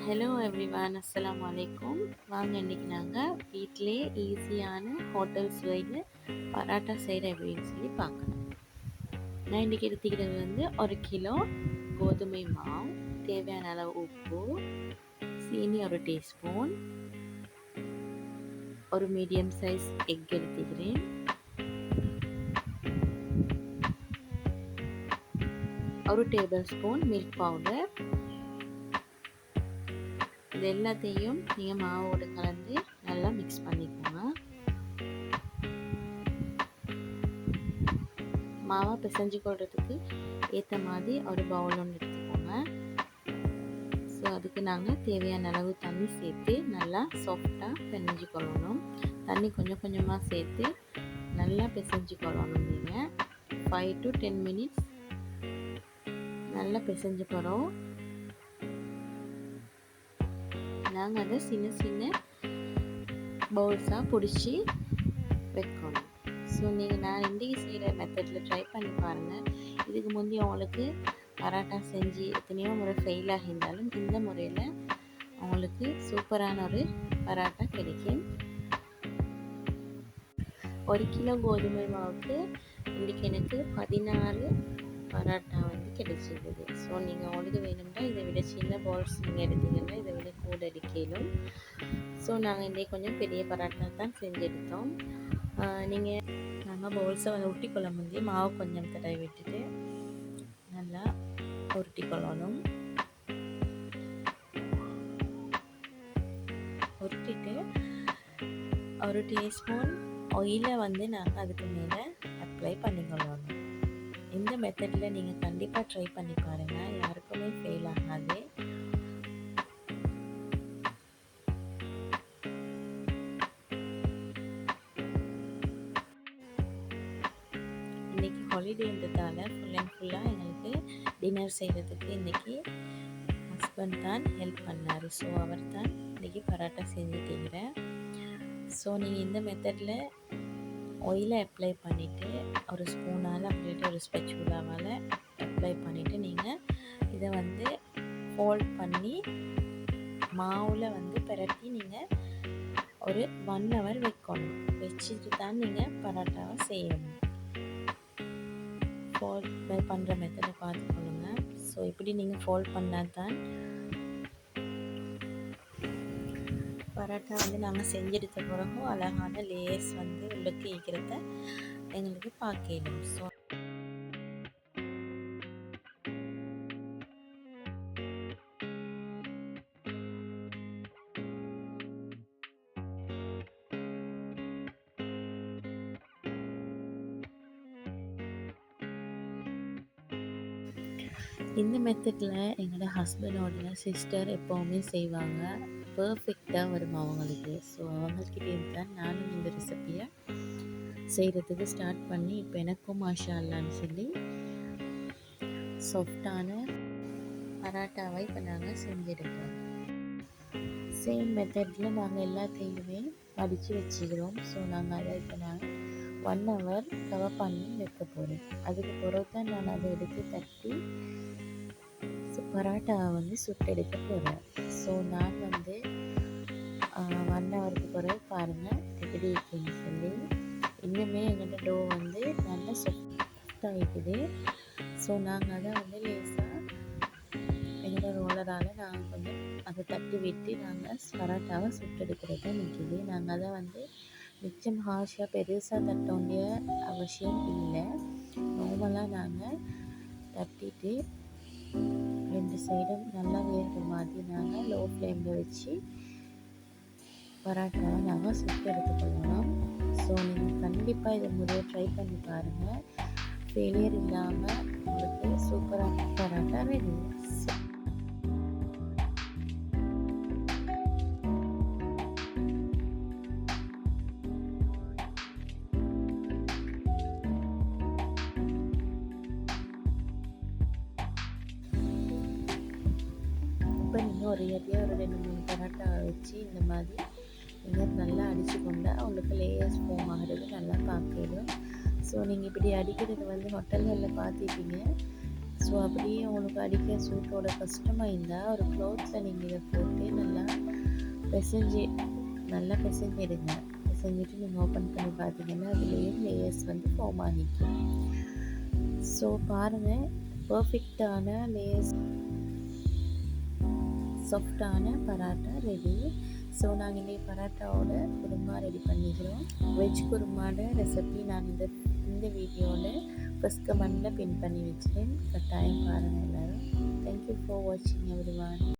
Hello everyone, அஸ்ஸலாமு அலைக்கும். வாங்க இன்றைக்கி நாங்கள் வீட்டிலே ஈஸியான ஹோட்டல் சுவையில் பராட்டா செய்கிற எப்படின்னு சொல்லி பார்க்கலாம். நான் இன்றைக்கி எடுத்துக்கிறது வந்து 1 கிலோ கோதுமை மாவு, தேவையான அளவு உப்பு, சீனி 1 டீஸ்பூன், ஒரு மீடியம் சைஸ் எக் எடுத்துக்கிறேன், ஒரு டேபிள் ஸ்பூன் மில்க் பவுடர். இது எல்லாத்தையும் நீங்கள் மாவோடு கலந்து நல்லா மிக்ஸ் பண்ணிக்கோங்க. மாவை பிசைஞ்சு கொள்றதுக்கு ஏற்ற மாதிரி ஒரு பவுல் ஒன்று எடுத்துக்கோங்க. ஸோ அதுக்கு நாங்கள் தேவையான அளவு தண்ணி சேர்த்து நல்லா சாஃப்டாக பிசைஞ்சு கொள்ளணும். தண்ணி கொஞ்சம் கொஞ்சமாக சேர்த்து நல்லா பிசைஞ்சு கொள்ளணும். நீங்கள் 5 to 10 minutes நல்லா பிசைஞ்சு போகிறோம். நாங்கள் அதை சின்ன சின்ன பவுல்ஸாக பிடிச்சி வைக்கணும். ஸோ நான் இன்றைக்கி செய்கிற மெத்தடில் ட்ரை பண்ணி பாருங்கள். இதுக்கு முந்தி உங்களுக்கு பராட்டா செஞ்சு எத்தனையோ முறை ஃபெயில் ஆகியிருந்தாலும் இந்த முறையில் உங்களுக்கு சூப்பரான ஒரு பராட்டா கிடைக்கும். 1 கிலோ கோதுமை மாவுக்கு இன்றைக்கி எனக்கு 16 பராட்டா வந்து கிடைச்சிருக்குது. ஸோ நீங்கள் உங்களுக்கு வேணும்னா இதை விட சின்ன பால்ஸ் நீங்கள் எடுத்தீங்கன்னா இதை விட கூட எடுக்கலும். ஸோ நாங்கள் இன்றைக்கி கொஞ்சம் பெரிய பராட்டா தான் செஞ்சு எடுத்தோம். நாங்கள் பவுல்ஸை வந்து உருட்டி கொள்ள முந்தைய மாவு கொஞ்சம் தடவை விட்டுட்டு நல்லா உருட்டி கொள்ளணும். உருட்டிட்டு 1 டீஸ்பூன் ஆயிலை வந்து நாங்கள் அதுக்கு மேலே அப்ளை பண்ணிக்கொள்ளணும். இந்த மெத்தடில் நீங்கள் கண்டிப்பாக ட்ரை பண்ணி பாருங்கள், யாருக்குமே ஃபெயில் ஆகாது. இன்றைக்கி ஹாலிடேன்றதால ஃபுல் அண்ட் ஃபுல்லாக எங்களுக்கு டின்னர் செய்கிறதுக்கு இன்றைக்கி ஹஸ்பண்ட் தான் ஹெல்ப் பண்ணார். ஸோ அவர் தான் இன்றைக்கி பராட்டா செஞ்சுட்டீங்கிறேன். ஸோ நீங்கள் இந்த மெத்தடில் ஆயிலை அப்ளை பண்ணிவிட்டு ஒரு ஸ்பூனால் அப்படின்ட்டு ஒரு ஸ்பெச்சுலாவால் அப்ளை பண்ணிவிட்டு நீங்கள் இதை வந்து ஃபோல்ட் பண்ணி மாவில் வந்து பிரட்டி நீங்கள் ஒரு 1 hour வைக்கணும். வச்சுட்டு தான் நீங்கள் பராட்டாவை செய்யணும். ஃபோல்ட் பண்ணுற மெத்தடை பார்த்துக்கொள்ளுங்க. ஸோ இப்படி நீங்கள் ஃபோல்ட் பண்ணால் தான் பராட்டா வந்து நாங்கள் செஞ்செடுத்த பிறகு அழகான லேயர்ஸ் வந்து உள்ளுக்கு ஈக்கிறத எங்களுக்கு பார்க்கணும். ஸோ இந்த மெத்தடில் எங்களோட ஹஸ்பண்டோட சிஸ்டர் எப்போவுமே செய்வாங்க. பர்ஃபெக்டாக வரும் அவங்களுக்கு. ஸோ அவங்கக்கிட்டே தான் நானும் இந்த ரெசிப்பியை செய்கிறதுக்கு ஸ்டார்ட் பண்ணி இப்போ எனக்கும் மாஷா அல்லான்னு சொல்லி சாஃப்டான பராட்டாவை இப்போ நாங்கள் செஞ்செடுக்கிறோம். சேம் மெத்தடில் நாங்கள் எல்லாத்தையுமே படித்து வச்சுக்கிறோம். ஸோ நாங்கள் அதை இப்போ நாங்கள் 1 hour கவர் பண்ணி வைக்க போகிறோம். அதுக்கு பிறகு தான் நான் அதை எடுத்து தட்டி பராட்டாவை வந்து சுட்டெடுக்க போகிறேன். ஸோ நான் வந்து 1 hourக்கு பிறகு பாருங்கள் எப்படி இருக்குன்னு சொல்லி இன்னுமே எங்களோட டோ வந்து நல்லா சாஃப்டாகிக்குது. ஸோ நாங்கள் அதை வந்து லேசாக எங்களோட ரோலரால் நாங்கள் கொஞ்சம் அதை தட்டி விட்டு நாங்கள் பராட்டாவை சுட்டெடுக்கிறது நிற்கிது. நாங்கள் அதை வந்து மிச்சம் ஹார்ஷாக பெருசாக தட்ட வேண்டிய அவசியம் இல்லை. நார்மலாக நாங்கள் தட்டிட்டு 2 சைடும் நல்லா வேறுற மாதிரி நாங்கள் லோ ஃப்ளேமில் வச்சு பராட்டாவை நாங்கள் சுட்டு எடுத்துக்கொள்ளணும். ஸோ நீங்கள் கண்டிப்பாக இதை முறையை ட்ரை பண்ணி பாருங்கள். ஃபெயிலியர் இல்லாமல் உங்களுக்கு சூப்பரான பராட்டா ரெடி. இப்போ நீங்கள் ஒரு 2-3 பராட்டா வச்சு இந்த மாதிரி நீங்கள் நல்லா அடித்து கொண்டால் உங்களுக்கு லேயர்ஸ் ஃபார்ம் ஆகிறது நல்லா பார்க்கணும். ஸோ நீங்கள் இப்படி அடிக்கிறது வந்து ஹோட்டல்களில் பார்த்துப்பீங்க. ஸோ அப்படியே உங்களுக்கு அடிக்க சூட்டோட கஷ்டமாக இருந்தால் ஒரு க்ளோத்தில் நீங்கள் இதை போட்டு நல்லா பிசைஞ்சிடுங்க. பிசைஞ்சிட்டு நீங்கள் ஓப்பன் பண்ணி பார்த்தீங்கன்னா அதுலேயும் லேயர்ஸ் வந்து ஃபார்ம் ஆகிக்கும். ஸோ பாருங்கள், பர்ஃபெக்டான லேயர்ஸ் சாஃப்டான பராட்டா ரெடி. ஸோ நாங்கள் இன்றைக்கி பராட்டாவோட குருமா ரெடி பண்ணிக்கிறோம். வெஜ் குருமாவோட ரெசிபி நான் இந்த வீடியோவில் ஃபஸ்ட் கமெண்டில் பின் பண்ணி வச்சுருக்கேன். கட்டாயம் பாருங்கள் எல்லோரும். தேங்க்யூ ஃபார் வாட்சிங் எவ்ரிவன்.